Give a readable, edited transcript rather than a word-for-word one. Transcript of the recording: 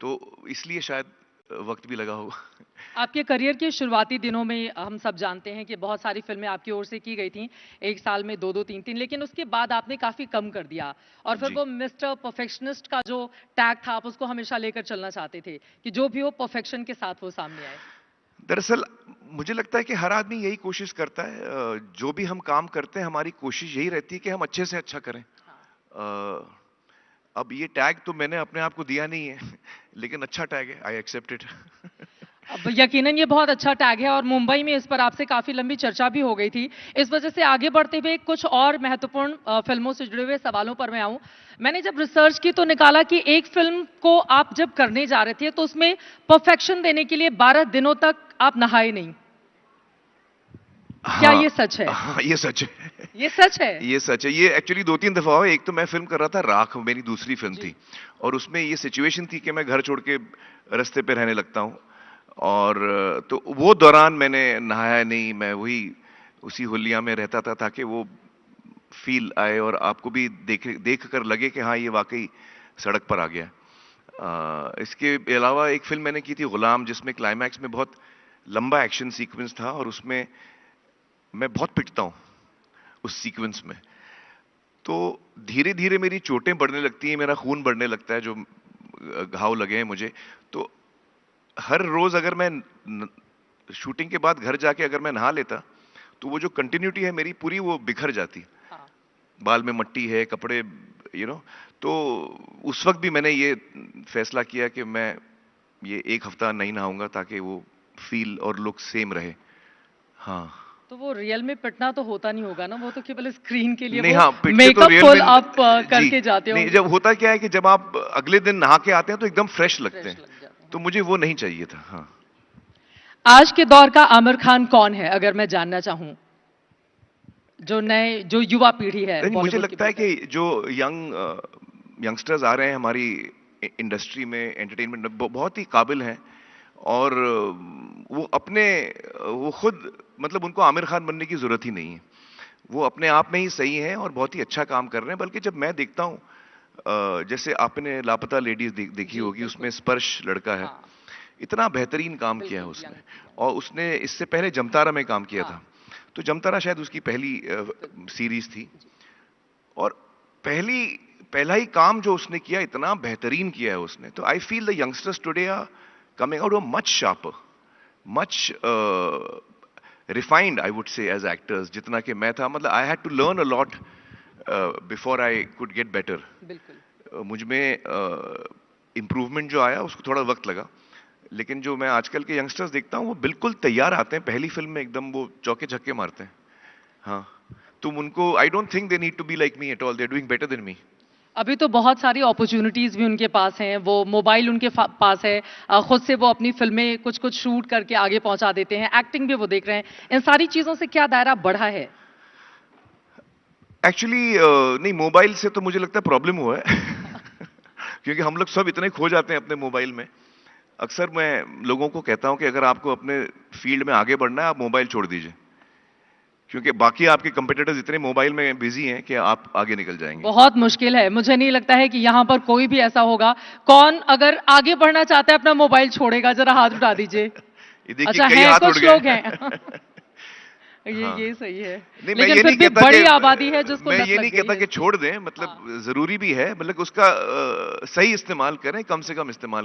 तो इसलिए शायद वक्त भी लगा होगा। आपके करियर के शुरुआती दिनों में हम सब जानते हैं कि बहुत सारी फिल्में आपकी ओर से की गई थी, एक साल में दो दो तीन तीन, लेकिन उसके बाद आपने काफी कम कर दिया और फिर जी। वो मिस्टर परफेक्शनिस्ट का जो टैग था आप उसको हमेशा लेकर चलना चाहते थे कि जो भी हो परफेक्शन के साथ वो सामने आए। दरअसल मुझे लगता है कि हर आदमी यही कोशिश करता है, जो भी हम काम करते हैं हमारी कोशिश यही रहती है कि हम अच्छे से अच्छा करें। हाँ। अब ये टैग तो मैंने अपने आप को दिया नहीं है लेकिन अच्छा टैग है, आई एक्सेप्ट इट। अब यकीनन ये बहुत अच्छा टैग है और मुंबई में इस पर आपसे काफी लंबी चर्चा भी हो गई थी। इस वजह से आगे बढ़ते हुए कुछ और महत्वपूर्ण फिल्मों से जुड़े हुए सवालों पर मैं आऊं। मैंने जब रिसर्च की तो निकाला कि एक फिल्म को आप जब करने जा रहे थे तो उसमें परफेक्शन देने के लिए 12 दिनों तक आप नहाए नहीं। क्या हाँ, ये सच है? हाँ, ये सच है। ये सच है? ये सच है। ये एक्चुअली 2-3 दफ़ा हुआ। एक तो मैं फ़िल्म कर रहा था राख, मेरी दूसरी फ़िल्म जी। थी और उसमें ये सिचुएशन थी कि मैं घर छोड़ के रास्ते पे रहने लगता हूँ और तो वो दौरान मैंने नहाया नहीं, मैं वही उसी हुलिया में रहता था ताकि वो फ़ील आए और आपको भी देख कर लगे कि हाँ, ये वाक़ई सड़क पर आ गया। इसके अलावा एक फ़िल्म मैंने की थी गुलाम, जिसमें क्लाइमैक्स में बहुत लंबा एक्शन सीक्वेंस था और उसमें मैं बहुत पिटता हूँ उस सीक्वेंस में। तो धीरे-धीरे मेरी चोटें बढ़ने लगती हैं, मेरा खून बढ़ने लगता है, जो घाव लगे हैं मुझे। तो हर रोज़ अगर मैं न शूटिंग के बाद घर जाके अगर मैं नहा लेता, तो वो जो कंटिन्यूटी है मेरी पूरी वो बिखर जाती। हाँ। बाल में मट्टी है, कपड़े तो उस वक़्त भी मैंने ये फैसला किया कि मैं ये 1 हफ्ता नहीं नहाऊँगा ताकि वो फ़ील और लुक सेम रहे। हाँ। तो वो रियल में पिटना तो होता नहीं होगा ना, वो तो केवल स्क्रीन के लिए नहीं, वो हाँ, पिट के तो मेकअप रियल फुल में आप जी, करके जाते नहीं, होंगे। जब होता क्या है कि जब आप अगले दिन नहा के आते हैं तो एकदम फ्रेश लगते फ्रेश हैं, लग जाते हैं। तो मुझे वो नहीं चाहिए था। हाँ। आज के दौर का आमिर खान कौन है अगर मैं जानना चाहूं? जो युवा पीढ़ी है नहीं, मुझे बॉलीवुड की लगता है बात कि करें। जो यंगस्टर्स आ रहे हैं हमारी इंडस्ट्री में, एंटरटेनमेंट में, बहुत ही काबिल हैं और वो अपने वो खुद मतलब उनको आमिर खान बनने की ज़रूरत ही नहीं है। वो अपने आप में ही सही हैं और बहुत ही अच्छा काम कर रहे हैं। बल्कि जब मैं देखता हूँ जैसे आपने लापता लेडीज़ देखी जी होगी, बिल्कुल। उसमें स्पर्श लड़का है। हाँ। इतना बेहतरीन काम किया है बिल्कुल उसने यंग। और उसने इससे पहले जमतारा में काम किया हाँ। था। तो जमतारा शायद उसकी पहली फिल्म। सीरीज़ थी जी। और पहली पहला ही काम जो उसने किया इतना बेहतरीन किया है उसने। तो I feel the youngsters today are coming out much sharper, much refined, I would say, as actors. जितना कि मैं था, मतलब I had to learn a lot before I could get better. बिल्कुल। मुझ में इम्प्रूवमेंट जो आया उसको थोड़ा वक्त लगा, लेकिन जो मैं आजकल के यंगस्टर्स देखता हूँ वो बिल्कुल तैयार आते हैं, पहली फिल्म में एकदम वो चौके छक्के मारते हैं। हाँ, तुम उनको, I don't think they need to be like me at all, they are doing better than me. अभी तो बहुत सारी अपॉर्चुनिटीज भी उनके पास हैं, वो मोबाइल उनके पास है, खुद से वो अपनी फिल्में कुछ कुछ शूट करके आगे पहुंचा देते हैं, एक्टिंग भी वो देख रहे हैं। इन सारी चीजों से क्या दायरा बढ़ा है? एक्चुअली नहीं, मोबाइल से तो मुझे लगता है प्रॉब्लम हुआ है क्योंकि हम लोग सब इतने खो जाते हैं अपने मोबाइल में। अक्सर मैं लोगों को कहता हूं कि अगर आपको अपने फील्ड में आगे बढ़ना है, आप मोबाइल छोड़ दीजिए, क्योंकि बाकी आपके कंपटीटर्स इतने मोबाइल में बिजी हैं कि आप आगे निकल जाएंगे। बहुत मुश्किल है, मुझे नहीं लगता है कि यहाँ पर कोई भी ऐसा होगा। कौन अगर आगे बढ़ना चाहता है अपना मोबाइल छोड़ेगा? जरा हाथ उठा दीजिए। ये देखिए, अच्छा, कई हैं हाथ उड़ कुछ गए लोग हैं हाँ, ये सही है। नहीं, मैं लेकिन ये फिर नहीं भी कहता बड़ी कि आबादी है जिसको मैं लत ये लग नहीं गई कहता है कि इसकी। छोड़ दें, हाँ। मतलब जरूरी भी है, मतलब उसका सही इस्तेमाल करें, कम से कम इस्तेमाल